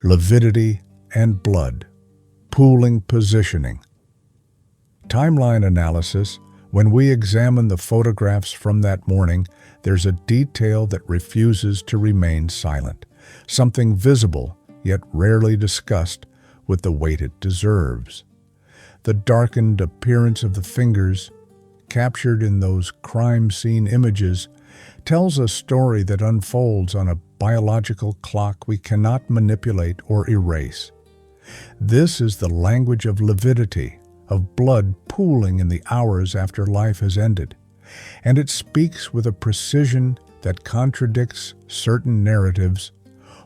lividity, and blood, pooling positioning. Timeline analysis. When we examine the photographs from that morning, there's a detail that refuses to remain silent, something visible yet rarely discussed with the weight it deserves. The darkened appearance of the fingers, captured in those crime scene images, tells a story that unfolds on a biological clock we cannot manipulate or erase. This is the language of lividity, of blood pooling in the hours after life has ended, and it speaks with a precision that contradicts certain narratives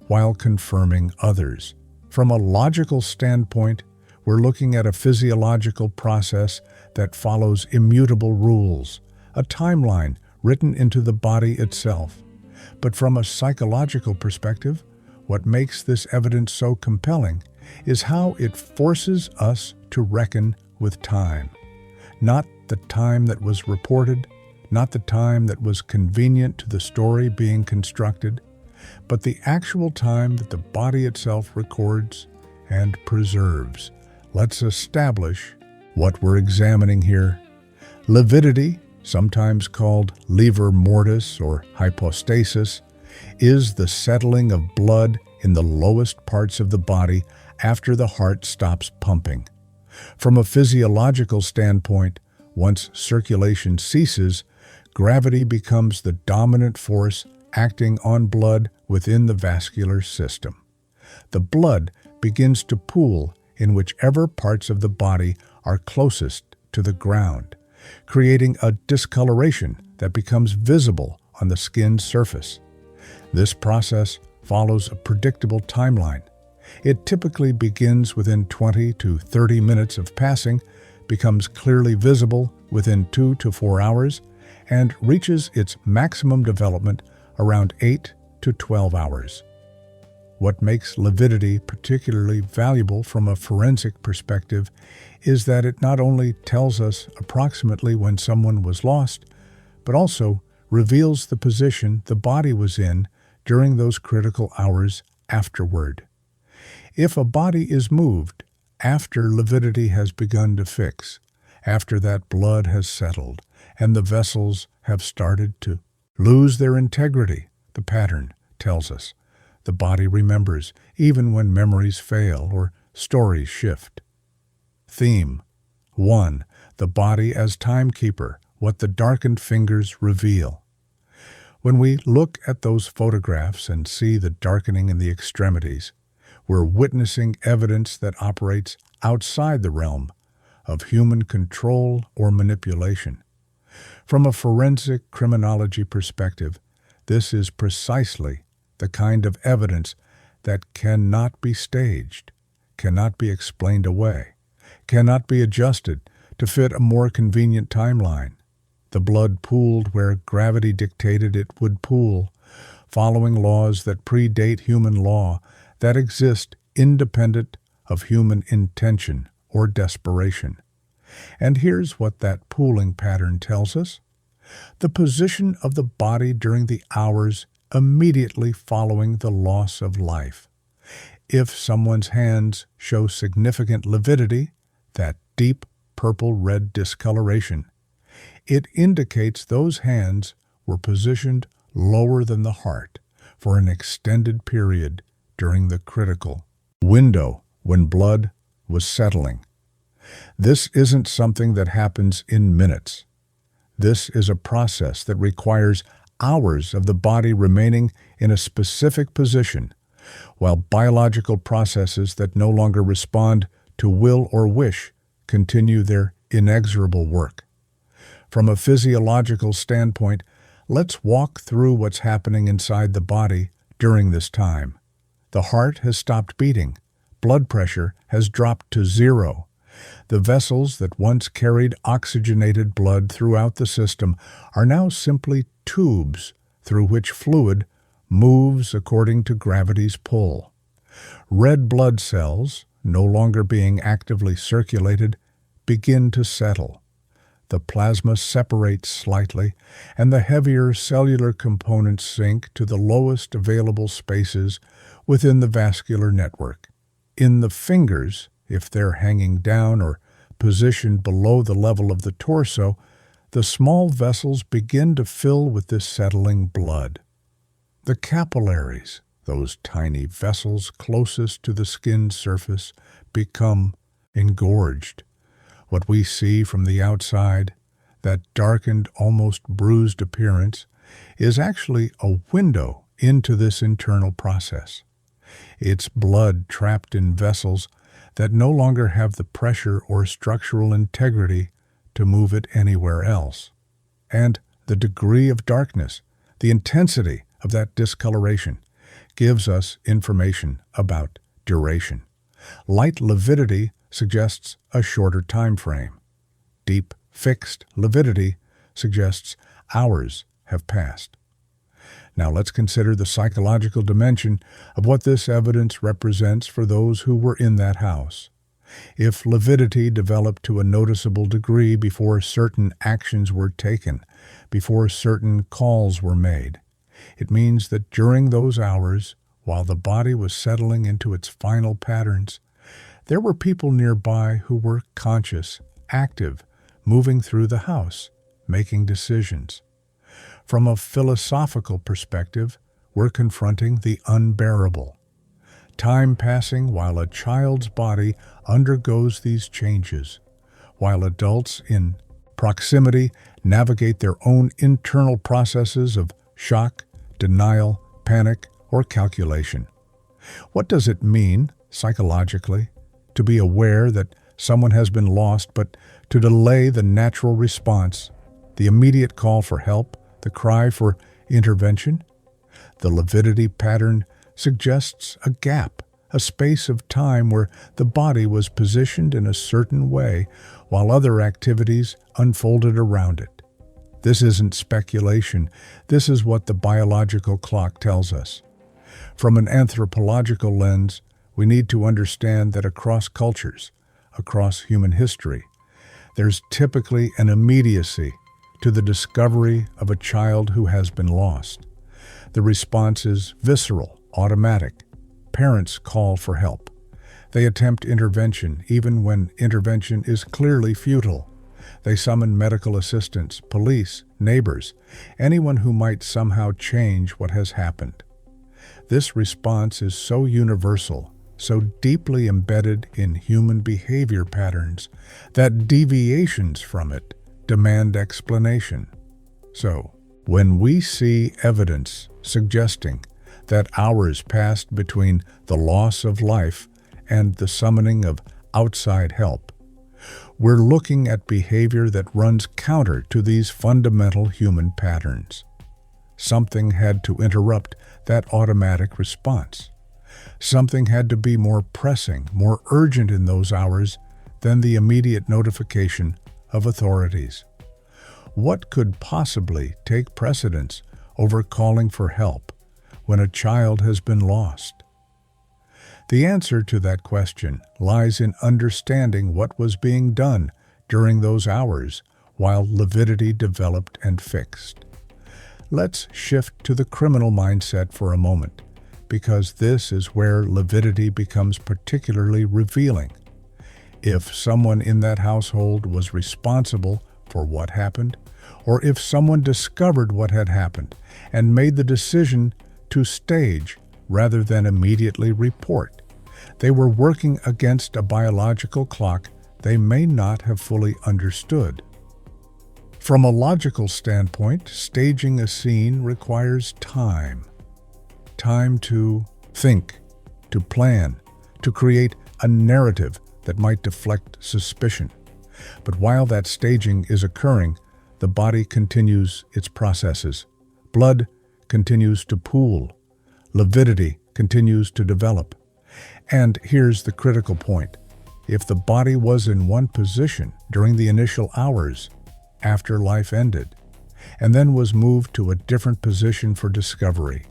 while confirming others. From a logical standpoint, we're looking at a physiological process that follows immutable rules, a timeline written into the body itself. But from a psychological perspective, what makes this evidence so compelling is how it forces us to reckon with time. Not the time that was reported, not the time that was convenient to the story being constructed, but the actual time that the body itself records and preserves. Let's establish what we're examining here. Lividity, sometimes called livor mortis or hypostasis, is the settling of blood in the lowest parts of the body after the heart stops pumping. From a physiological standpoint, once circulation ceases, gravity becomes the dominant force acting on blood within the vascular system. The blood begins to pool in whichever parts of the body are closest to the ground, creating a discoloration that becomes visible on the skin's surface. This process follows a predictable timeline. It typically begins within 20 to 30 minutes of passing, becomes clearly visible within 2 to 4 hours, and reaches its maximum development around 8 to 12 hours. What makes lividity particularly valuable from a forensic perspective is that it not only tells us approximately when someone was lost, but also reveals the position the body was in during those critical hours afterward. If a body is moved after lividity has begun to fix, after that blood has settled and the vessels have started to lose their integrity, the pattern tells us. The body remembers, even when memories fail or stories shift. Theme 1. The body as timekeeper, what the darkened fingers reveal. When we look at those photographs and see the darkening in the extremities, we're witnessing evidence that operates outside the realm of human control or manipulation. From a forensic criminology perspective, this is precisely the kind of evidence that cannot be staged, cannot be explained away, cannot be adjusted to fit a more convenient timeline. The blood pooled where gravity dictated it would pool, following laws that predate human law, that exist independent of human intention or desperation. And here's what that pooling pattern tells us. The position of the body during the hours immediately following the loss of life. If someone's hands show significant lividity, that deep purple-red discoloration, it indicates those hands were positioned lower than the heart for an extended period during the critical window when blood was settling. This isn't something that happens in minutes. This is a process that requires hours of the body remaining in a specific position, while biological processes that no longer respond to will or wish continue their inexorable work. From a physiological standpoint, let's walk through what's happening inside the body during this time. The heart has stopped beating. Blood pressure has dropped to 0. The vessels that once carried oxygenated blood throughout the system are now simply tubes through which fluid moves according to gravity's pull. Red blood cells, no longer being actively circulated, begin to settle. The plasma separates slightly, and the heavier cellular components sink to the lowest available spaces within the vascular network. In the fingers, if they're hanging down or positioned below the level of the torso, the small vessels begin to fill with this settling blood. The capillaries, those tiny vessels closest to the skin surface, become engorged. What we see from the outside, that darkened, almost bruised appearance, is actually a window into this internal process. It's blood trapped in vessels that no longer have the pressure or structural integrity to move it anywhere else. And the degree of darkness, the intensity of that discoloration, gives us information about duration. Light lividity suggests a shorter time frame. Deep, fixed lividity suggests hours have passed. Now let's consider the psychological dimension of what this evidence represents for those who were in that house. If lividity developed to a noticeable degree before certain actions were taken, before certain calls were made, it means that during those hours, while the body was settling into its final patterns, there were people nearby who were conscious, active, moving through the house, making decisions. From a philosophical perspective, we're confronting the unbearable. Time passing while a child's body undergoes these changes, while adults in proximity navigate their own internal processes of shock, denial, panic, or calculation. What does it mean, psychologically, to be aware that someone has been lost, but to delay the natural response, the immediate call for help, the cry for intervention? The lividity pattern suggests a gap, a space of time where the body was positioned in a certain way while other activities unfolded around it. This isn't speculation. This is what the biological clock tells us. From an anthropological lens, we need to understand that across cultures, across human history, there's typically an immediacy to the discovery of a child who has been lost. The response is visceral, automatic. Parents call for help. They attempt intervention even when intervention is clearly futile. They summon medical assistance, police, neighbors, anyone who might somehow change what has happened. This response is so universal, so deeply embedded in human behavior patterns, that deviations from it demand explanation. So, when we see evidence suggesting that hours passed between the loss of life and the summoning of outside help, we're looking at behavior that runs counter to these fundamental human patterns. Something had to interrupt that automatic response. Something had to be more pressing, more urgent in those hours than the immediate notification of authorities. What could possibly take precedence over calling for help when a child has been lost? The answer to that question lies in understanding what was being done during those hours while lividity developed and fixed. Let's shift to the criminal mindset for a moment, because this is where lividity becomes particularly revealing. If someone in that household was responsible for what happened, or if someone discovered what had happened and made the decision to stage rather than immediately report, they were working against a biological clock they may not have fully understood. From a logical standpoint, staging a scene requires time. Time to think, to plan, to create a narrative that might deflect suspicion. But while that staging is occurring, the body continues its processes. Blood continues to pool. Lividity continues to develop. And here's the critical point. If the body was in one position during the initial hours after life ended, and then was moved to a different position for discovery,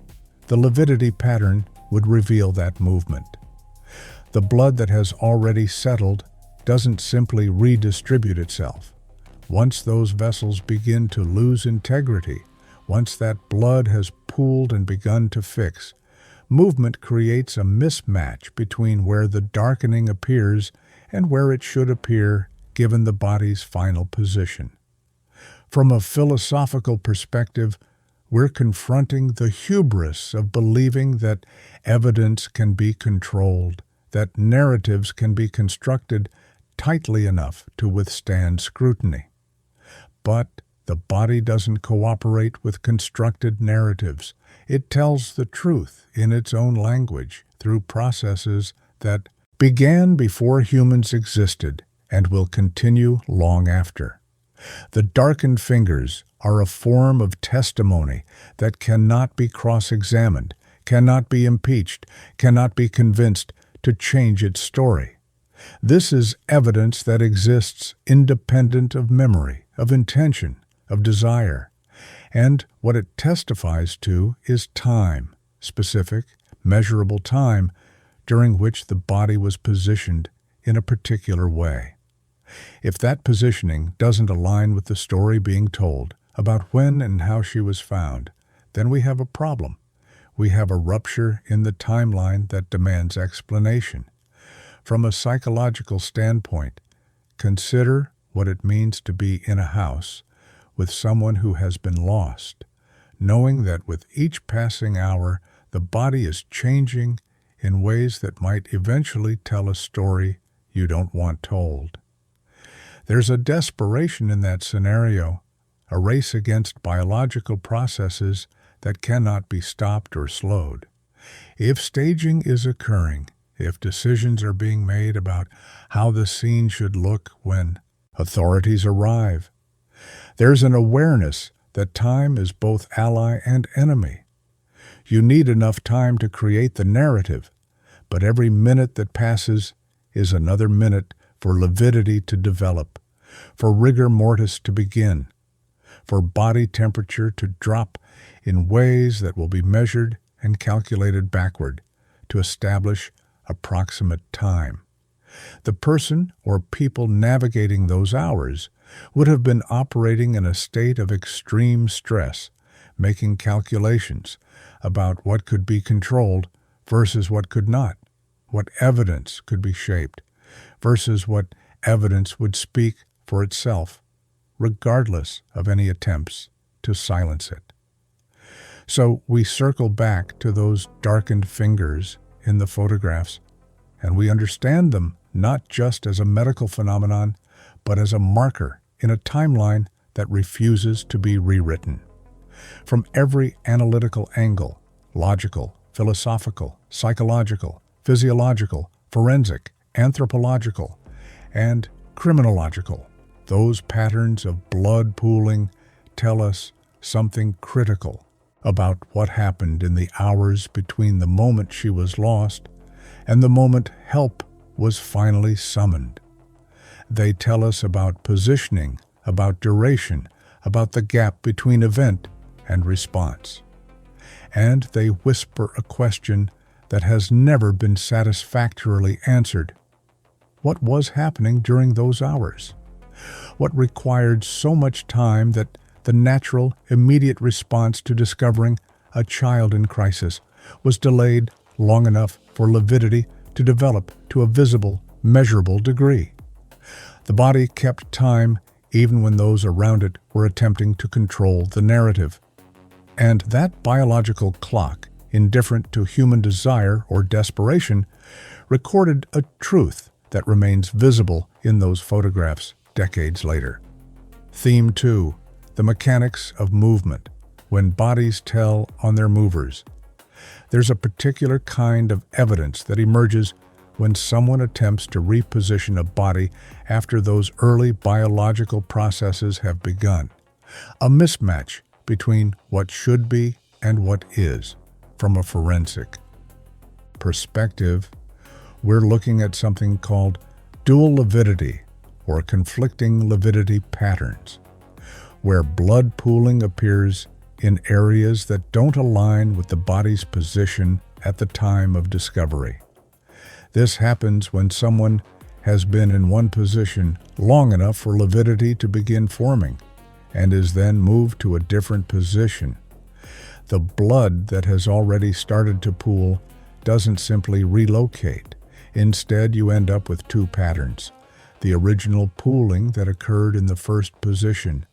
the lividity pattern would reveal that movement. The blood that has already settled doesn't simply redistribute itself. Once those vessels begin to lose integrity, once that blood has pooled and begun to fix, movement creates a mismatch between where the darkening appears and where it should appear given the body's final position. From a philosophical perspective, we're confronting the hubris of believing that evidence can be controlled, that narratives can be constructed tightly enough to withstand scrutiny. But the body doesn't cooperate with constructed narratives. It tells the truth in its own language through processes that began before humans existed and will continue long after. The darkened fingers are a form of testimony that cannot be cross-examined, cannot be impeached, cannot be convinced to change its story. This is evidence that exists independent of memory, of intention, of desire. And what it testifies to is time, specific, measurable time, during which the body was positioned in a particular way. If that positioning doesn't align with the story being told about when and how she was found, then we have a problem. We have a rupture in the timeline that demands explanation. From a psychological standpoint, consider what it means to be in a house with someone who has been lost, knowing that with each passing hour, the body is changing in ways that might eventually tell a story you don't want told. There's a desperation in that scenario, a race against biological processes that cannot be stopped or slowed. If staging is occurring, if decisions are being made about how the scene should look when authorities arrive, there's an awareness that time is both ally and enemy. You need enough time to create the narrative, but every minute that passes is another minute for lividity to develop, for rigor mortis to begin, for body temperature to drop in ways that will be measured and calculated backward to establish approximate time. The person or people navigating those hours would have been operating in a state of extreme stress, making calculations about what could be controlled versus what could not, what evidence could be shaped versus what evidence would speak for itself, regardless of any attempts to silence it. So we circle back to those darkened fingers in the photographs, and we understand them not just as a medical phenomenon, but as a marker in a timeline that refuses to be rewritten. From every analytical angle, logical, philosophical, psychological, physiological, forensic, anthropological, and criminological, those patterns of blood pooling tell us something critical about what happened in the hours between the moment she was lost and the moment help was finally summoned. They tell us about positioning, about duration, about the gap between event and response. And they whisper a question that has never been satisfactorily answered. What was happening during those hours? What required so much time that the natural, immediate response to discovering a child in crisis was delayed long enough for lividity to develop to a visible, measurable degree? The body kept time even when those around it were attempting to control the narrative. And that biological clock, indifferent to human desire or desperation, recorded a truth that remains visible in those photographs decades later. Theme 2. The mechanics of movement, when bodies tell on their movers. There's a particular kind of evidence that emerges when someone attempts to reposition a body after those early biological processes have begun. A mismatch between what should be and what is. From a forensic perspective, we're looking at something called dual lividity or conflicting lividity patterns, where blood pooling appears in areas that don't align with the body's position at the time of discovery. This happens when someone has been in one position long enough for lividity to begin forming and is then moved to a different position. The blood that has already started to pool doesn't simply relocate. Instead, you end up with two patterns: the original pooling that occurred in the first position,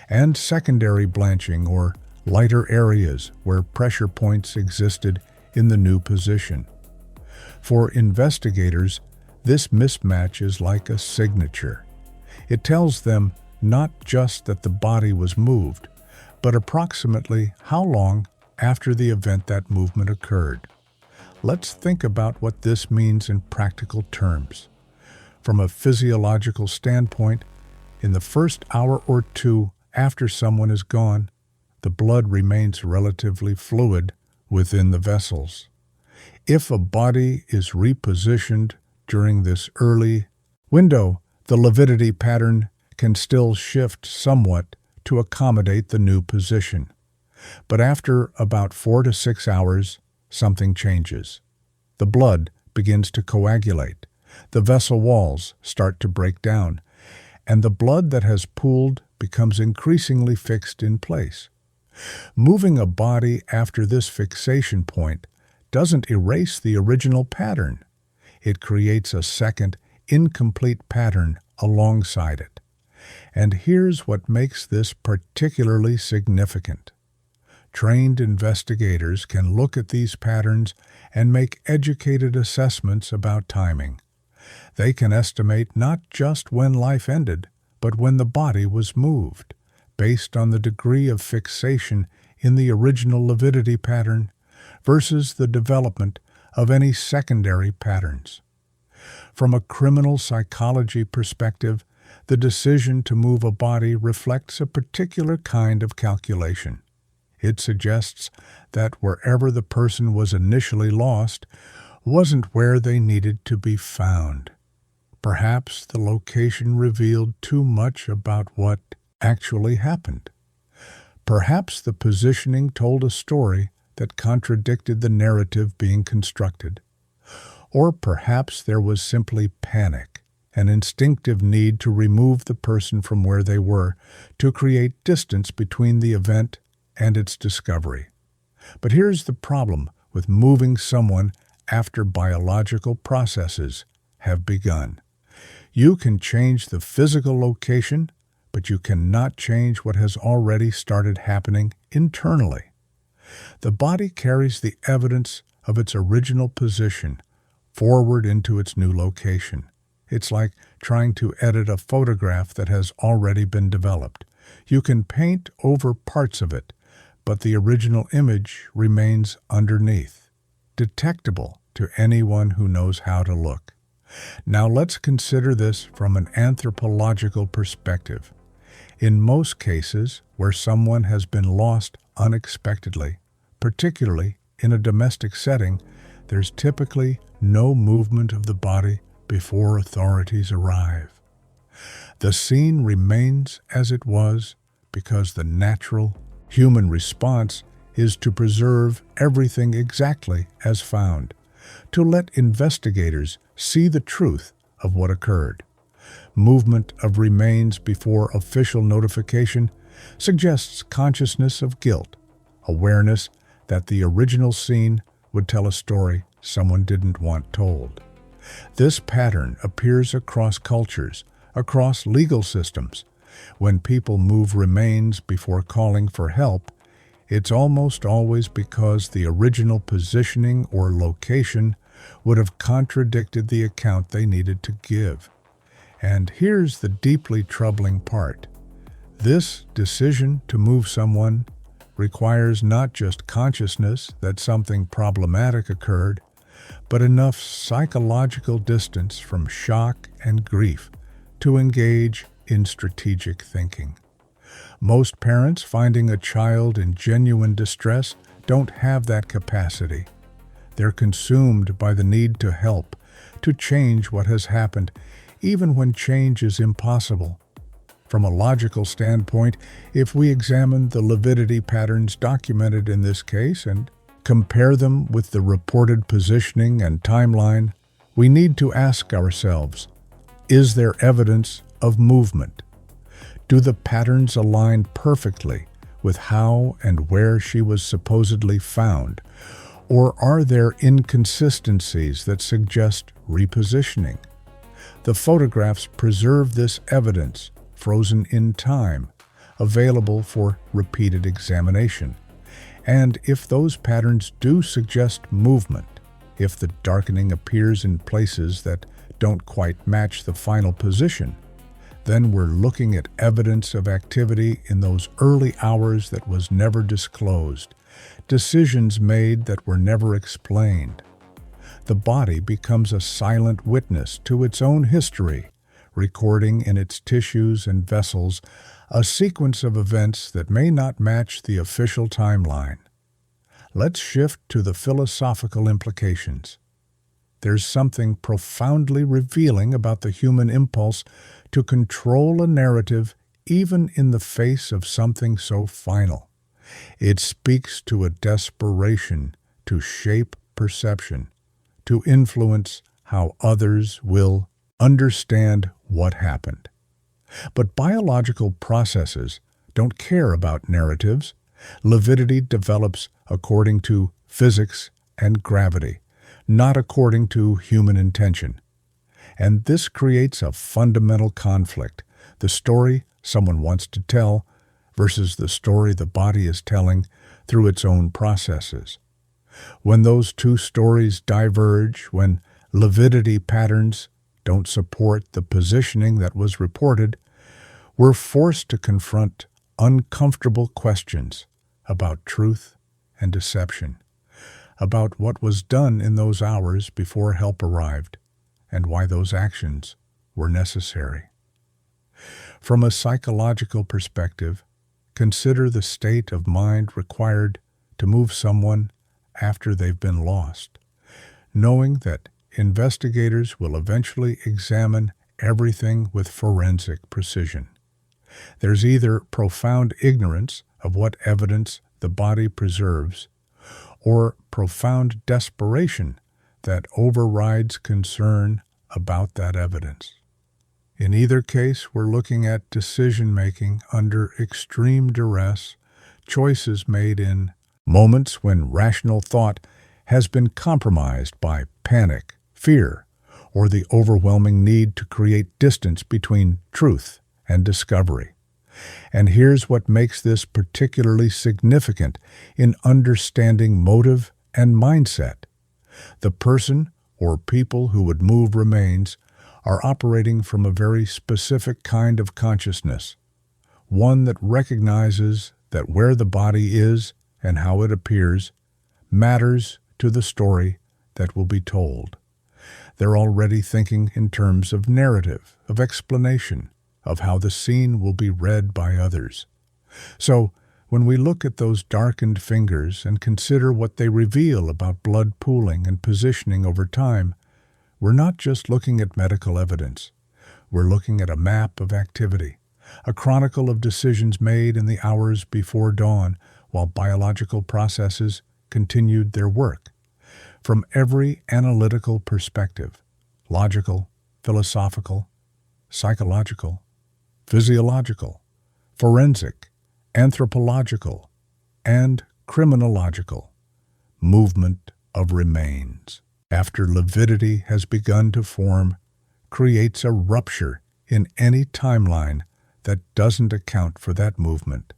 and secondary blanching, or lighter areas where pressure points existed in the new position. For investigators, this mismatch is like a signature. It tells them not just that the body was moved, but approximately how long after the event that movement occurred. Let's think about what this means in practical terms. From a physiological standpoint, in the first hour or two after someone is gone, the blood remains relatively fluid within the vessels. If a body is repositioned during this early window, the lividity pattern can still shift somewhat to accommodate the new position. But after about 4 to 6 hours, something changes. The blood begins to coagulate, the vessel walls start to break down, and the blood that has pooled becomes increasingly fixed in place. Moving a body after this fixation point doesn't erase the original pattern. It creates a second, incomplete pattern alongside it. And here's what makes this particularly significant. Trained investigators can look at these patterns and make educated assessments about timing. They can estimate not just when life ended, but when the body was moved, based on the degree of fixation in the original lividity pattern versus the development of any secondary patterns. From a criminal psychology perspective, the decision to move a body reflects a particular kind of calculation. It suggests that wherever the person was initially lost wasn't where they needed to be found. Perhaps the location revealed too much about what actually happened. Perhaps the positioning told a story that contradicted the narrative being constructed. Or perhaps there was simply panic, an instinctive need to remove the person from where they were, to create distance between the event and its discovery. But here's the problem with moving someone after biological processes have begun. You can change the physical location, but you cannot change what has already started happening internally. The body carries the evidence of its original position forward into its new location. It's like trying to edit a photograph that has already been developed. You can paint over parts of it, but the original image remains underneath, detectable to anyone who knows how to look. Now let's consider this from an anthropological perspective. In most cases where someone has been lost unexpectedly, particularly in a domestic setting, there's typically no movement of the body before authorities arrive. The scene remains as it was because the natural human response is to preserve everything exactly as found, to let investigators see the truth of what occurred. Movement of remains before official notification suggests consciousness of guilt, awareness that the original scene would tell a story someone didn't want told. This pattern appears across cultures, across legal systems. When people move remains before calling for help, it's almost always because the original positioning or location would have contradicted the account they needed to give. And here's the deeply troubling part. This decision to move someone requires not just consciousness that something problematic occurred, but enough psychological distance from shock and grief to engage in strategic thinking. Most parents finding a child in genuine distress don't have that capacity. They're consumed by the need to help, to change what has happened, even when change is impossible. From a logical standpoint, if we examine the lividity patterns documented in this case and compare them with the reported positioning and timeline, we need to ask ourselves, is there evidence of movement? Do the patterns align perfectly with how and where she was supposedly found? Or are there inconsistencies that suggest repositioning? The photographs preserve this evidence, frozen in time, available for repeated examination. And if those patterns do suggest movement, if the darkening appears in places that don't quite match the final position, then we're looking at evidence of activity in those early hours that was never disclosed, decisions made that were never explained. The body becomes a silent witness to its own history, recording in its tissues and vessels a sequence of events that may not match the official timeline. Let's shift to the philosophical implications. There's something profoundly revealing about the human impulse to control a narrative even in the face of something so final. It speaks to a desperation to shape perception, to influence how others will understand what happened. But biological processes don't care about narratives. Lividity develops according to physics and gravity, not according to human intention. And this creates a fundamental conflict: the story someone wants to tell versus the story the body is telling through its own processes. When those two stories diverge, when lividity patterns don't support the positioning that was reported, we're forced to confront uncomfortable questions about truth and deception, about what was done in those hours before help arrived, and why those actions were necessary. From a psychological perspective, consider the state of mind required to move someone after they've been lost, knowing that investigators will eventually examine everything with forensic precision. There's either profound ignorance of what evidence the body preserves, or profound desperation that overrides concern about that evidence. In either case, we're looking at decision-making under extreme duress, choices made in moments when rational thought has been compromised by panic, fear, or the overwhelming need to create distance between truth and discovery. And here's what makes this particularly significant in understanding motive and mindset. The person or people who would move remains are operating from a very specific kind of consciousness, one that recognizes that where the body is and how it appears matters to the story that will be told. They're already thinking in terms of narrative, of explanation, of how the scene will be read by others. So, when we look at those darkened fingers and consider what they reveal about blood pooling and positioning over time, we're not just looking at medical evidence. We're looking at a map of activity, a chronicle of decisions made in the hours before dawn while biological processes continued their work. From every analytical perspective, logical, philosophical, psychological, physiological, forensic, anthropological, and criminological, movement of remains, after lividity has begun to form, creates a rupture in any timeline that doesn't account for that movement.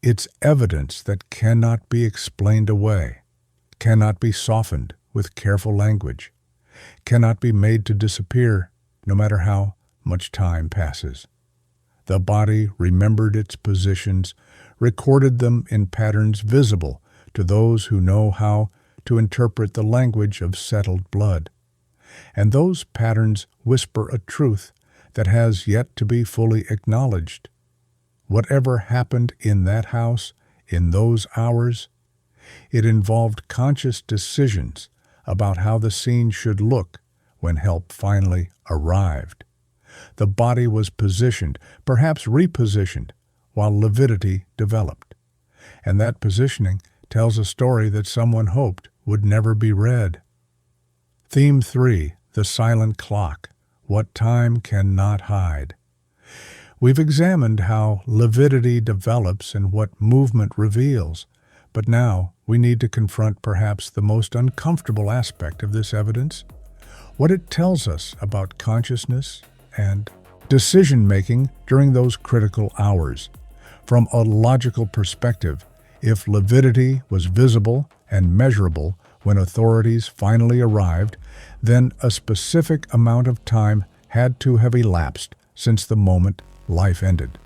It's evidence that cannot be explained away, cannot be softened with careful language, cannot be made to disappear no matter how much time passes. The body remembered its positions, recorded them in patterns visible to those who know how to interpret the language of settled blood. And those patterns whisper a truth that has yet to be fully acknowledged. Whatever happened in that house, in those hours, it involved conscious decisions about how the scene should look when help finally arrived. The body was positioned, perhaps repositioned, while lividity developed. And that positioning tells a story that someone hoped would never be read. Theme 3, the silent clock, what time cannot hide. We've examined how lividity develops and what movement reveals, but now we need to confront perhaps the most uncomfortable aspect of this evidence, what it tells us about consciousness and decision-making during those critical hours. From a logical perspective, if lividity was visible and measurable when authorities finally arrived, then a specific amount of time had to have elapsed since the moment life ended.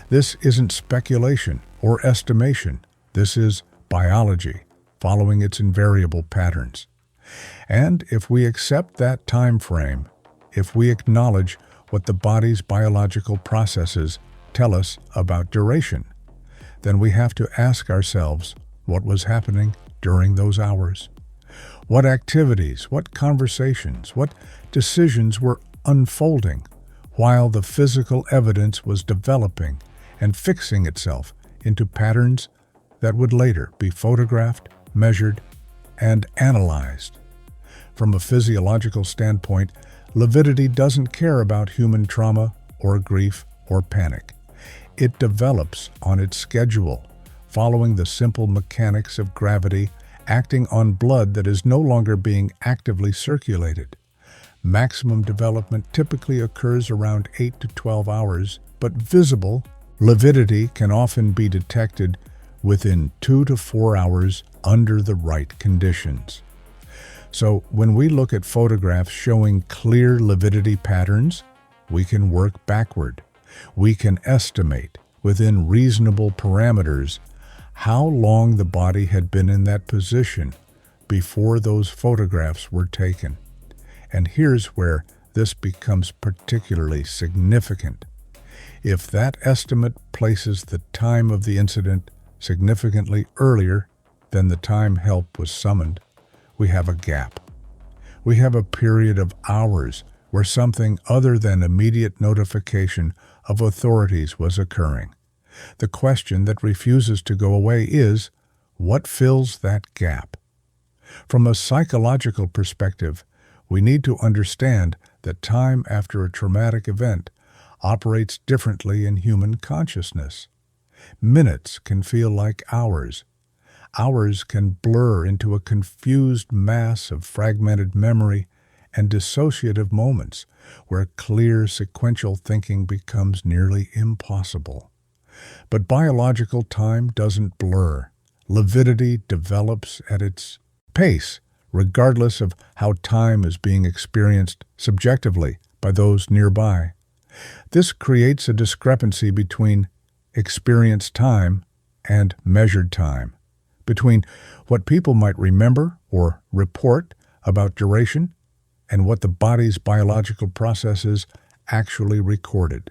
This isn't speculation or estimation. This is biology, following its invariable patterns. And if we accept that time frame, if we acknowledge what the body's biological processes tell us about duration, then we have to ask ourselves what was happening during those hours. What activities, what conversations, what decisions were unfolding while the physical evidence was developing and fixing itself into patterns that would later be photographed, measured, and analyzed. From a physiological standpoint, lividity doesn't care about human trauma or grief or panic. It develops on its schedule, following the simple mechanics of gravity, acting on blood that is no longer being actively circulated. Maximum development typically occurs around 8 to 12 hours, but visible lividity can often be detected within 2 to 4 hours under the right conditions. So when we look at photographs showing clear lividity patterns, we can work backward. We can estimate, within reasonable parameters, how long the body had been in that position before those photographs were taken. And here's where this becomes particularly significant. If that estimate places the time of the incident significantly earlier than the time help was summoned, we have a gap. We have a period of hours where something other than immediate notification of authorities was occurring. The question that refuses to go away is, what fills that gap? From a psychological perspective, we need to understand that time after a traumatic event operates differently in human consciousness. Minutes can feel like hours. Hours can blur into a confused mass of fragmented memory and dissociative moments where clear sequential thinking becomes nearly impossible. But biological time doesn't blur. Lividity develops at its pace, regardless of how time is being experienced subjectively by those nearby. This creates a discrepancy between experienced time and measured time, between what people might remember or report about duration and what the body's biological processes actually recorded.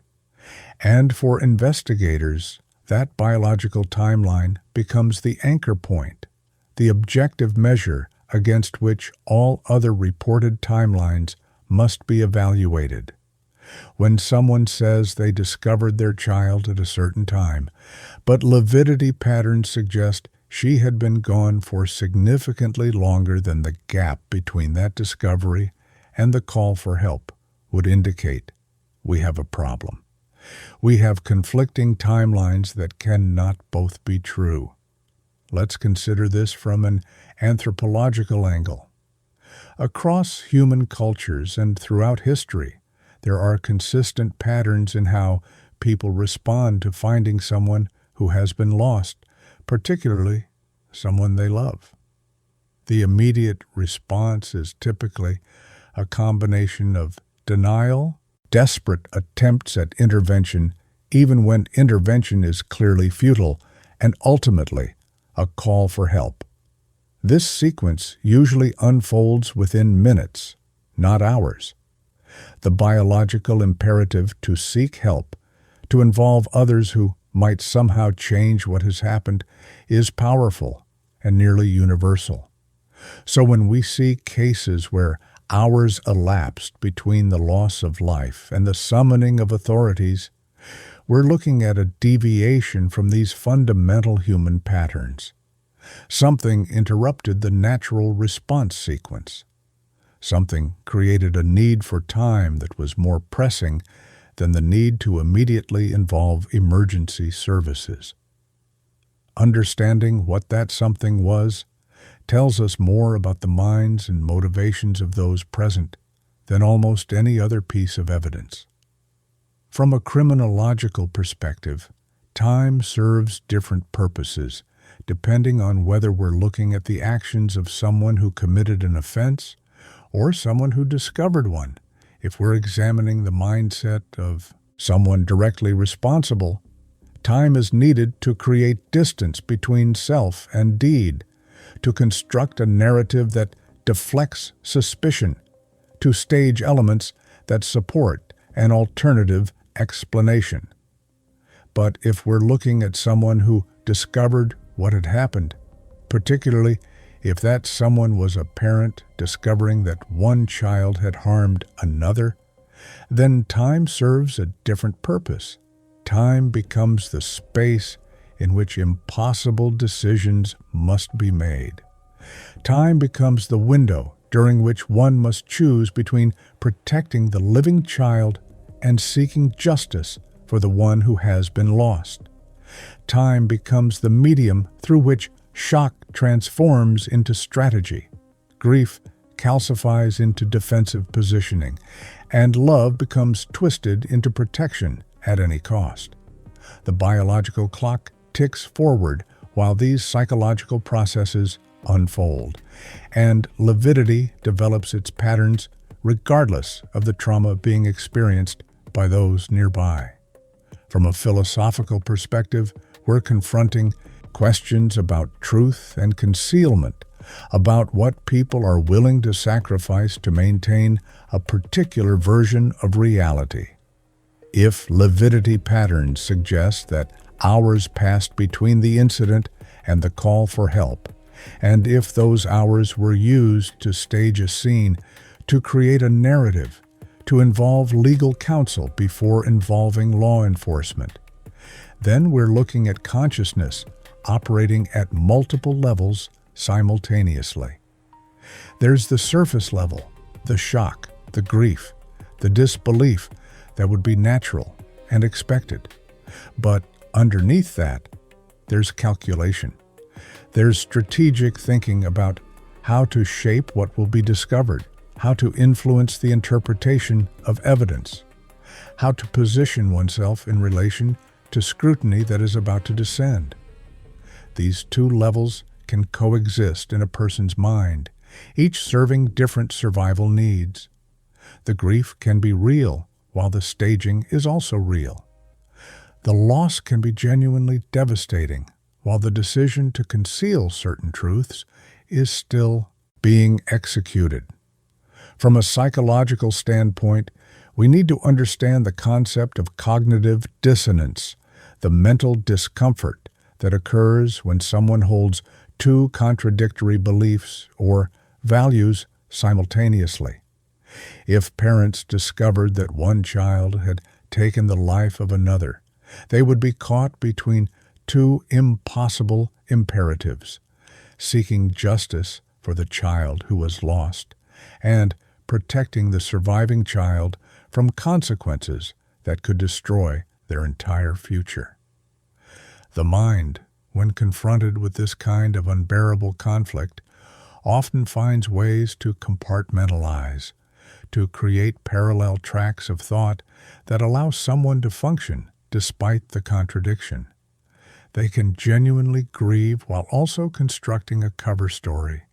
And for investigators, that biological timeline becomes the anchor point, the objective measure against which all other reported timelines must be evaluated. When someone says they discovered their child at a certain time, but lividity patterns suggest she had been gone for significantly longer than the gap between that discovery and the call for help would indicate, we have a problem. We have conflicting timelines that cannot both be true. Let's consider this from an anthropological angle. Across human cultures and throughout history, there are consistent patterns in how people respond to finding someone who has been lost, particularly someone they love. The immediate response is typically a combination of denial, desperate attempts at intervention, even when intervention is clearly futile, and ultimately a call for help. This sequence usually unfolds within minutes, not hours. The biological imperative to seek help, to involve others who might somehow change what has happened, is powerful and nearly universal. So when we see cases where hours elapsed between the loss of life and the summoning of authorities, we're looking at a deviation from these fundamental human patterns. Something interrupted the natural response sequence. Something created a need for time that was more pressing than the need to immediately involve emergency services. Understanding what that something was tells us more about the minds and motivations of those present than almost any other piece of evidence. From a criminological perspective, time serves different purposes depending on whether we're looking at the actions of someone who committed an offense or someone who discovered one. If we're examining the mindset of someone directly responsible, time is needed to create distance between self and deed, to construct a narrative that deflects suspicion, to stage elements that support an alternative explanation. But if we're looking at someone who discovered what had happened, particularly if that someone was a parent discovering that one child had harmed another, then time serves a different purpose. Time becomes the space in which impossible decisions must be made. Time becomes the window during which one must choose between protecting the living child and seeking justice for the one who has been lost. Time becomes the medium through which shock transforms into strategy, grief calcifies into defensive positioning, and love becomes twisted into protection at any cost. The biological clock ticks forward while these psychological processes unfold, and lividity develops its patterns regardless of the trauma being experienced by those nearby. From a philosophical perspective, we're confronting questions about truth and concealment, about what people are willing to sacrifice to maintain a particular version of reality. If lividity patterns suggest that hours passed between the incident and the call for help, and if those hours were used to stage a scene, to create a narrative, to involve legal counsel before involving law enforcement, then we're looking at consciousness operating at multiple levels simultaneously. There's the surface level, the shock, the grief, the disbelief that would be natural and expected. But underneath that, there's calculation. There's strategic thinking about how to shape what will be discovered, how to influence the interpretation of evidence, how to position oneself in relation to scrutiny that is about to descend. These two levels can coexist in a person's mind, each serving different survival needs. The grief can be real, while the staging is also real. The loss can be genuinely devastating, while the decision to conceal certain truths is still being executed. From a psychological standpoint, we need to understand the concept of cognitive dissonance, the mental discomfort that occurs when someone holds two contradictory beliefs or values simultaneously. If parents discovered that one child had taken the life of another, they would be caught between two impossible imperatives: seeking justice for the child who was lost and protecting the surviving child from consequences that could destroy their entire future. The mind, when confronted with this kind of unbearable conflict, often finds ways to compartmentalize, to create parallel tracks of thought that allow someone to function despite the contradiction. They can genuinely grieve while also constructing a cover story.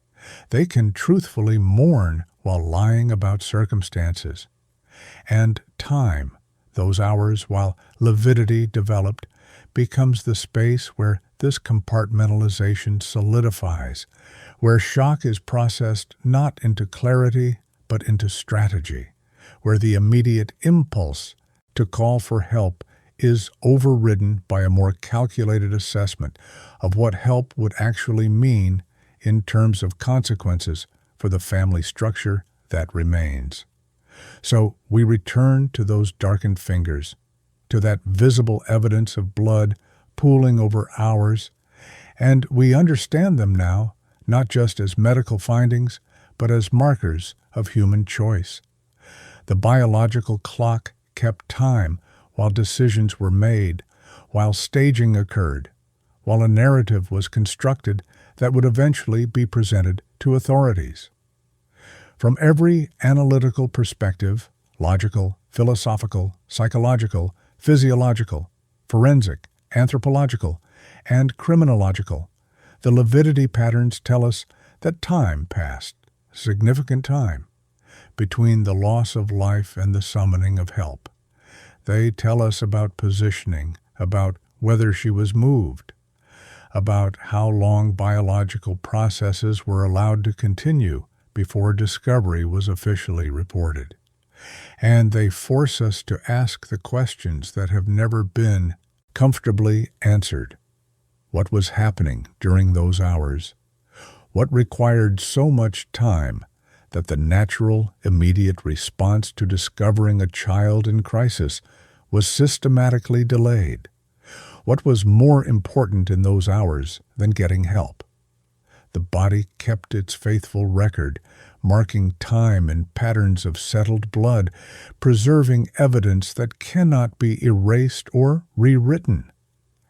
They can truthfully mourn while lying about circumstances. And time, those hours while lividity developed, becomes the space where this compartmentalization solidifies, where shock is processed not into clarity but into strategy, where the immediate impulse to call for help is overridden by a more calculated assessment of what help would actually mean in terms of consequences for the family structure that remains. So we return to those darkened fingers, to that visible evidence of blood pooling over hours, and we understand them now not just as medical findings, but as markers of human choice. The biological clock kept time while decisions were made, while staging occurred, while a narrative was constructed that would eventually be presented to authorities. From every analytical perspective, logical, philosophical, psychological, physiological, forensic, anthropological, and criminological, the lividity patterns tell us that time passed, significant time, between the loss of life and the summoning of help. They tell us about positioning, about whether she was moved, about how long biological processes were allowed to continue before discovery was officially reported. And they force us to ask the questions that have never been comfortably answered. What was happening during those hours? What required so much time that the natural, immediate response to discovering a child in crisis was systematically delayed? What was more important in those hours than getting help? The body kept its faithful record, marking time in patterns of settled blood, preserving evidence that cannot be erased or rewritten.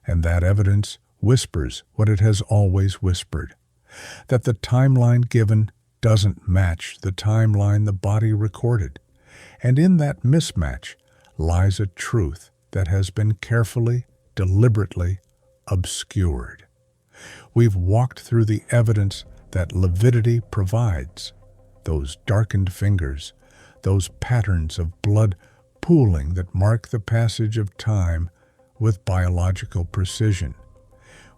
And that evidence whispers what it has always whispered, that the timeline given doesn't match the timeline the body recorded. And in that mismatch lies a truth that has been carefully, deliberately obscured. We've walked through the evidence that lividity provides, those darkened fingers, those patterns of blood pooling that mark the passage of time with biological precision.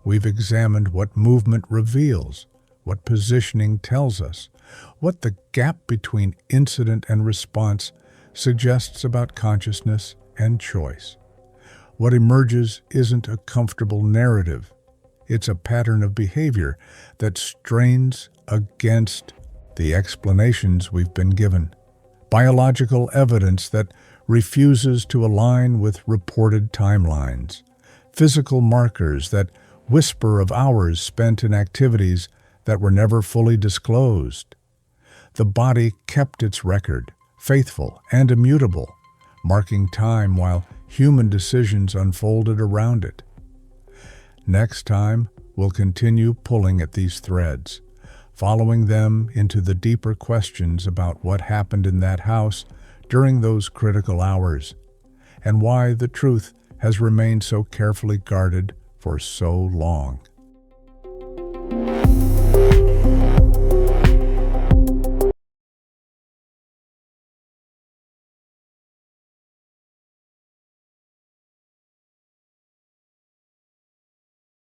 We've examined what movement reveals, what positioning tells us, what the gap between incident and response suggests about consciousness and choice. What emerges isn't a comfortable narrative. It's a pattern of behavior that strains against the explanations we've been given. Biological evidence that refuses to align with reported timelines. Physical markers that whisper of hours spent in activities that were never fully disclosed. The body kept its record, faithful and immutable, marking time while human decisions unfolded around it. Next time, we'll continue pulling at these threads, following them into the deeper questions about what happened in that house during those critical hours, and why the truth has remained so carefully guarded for so long.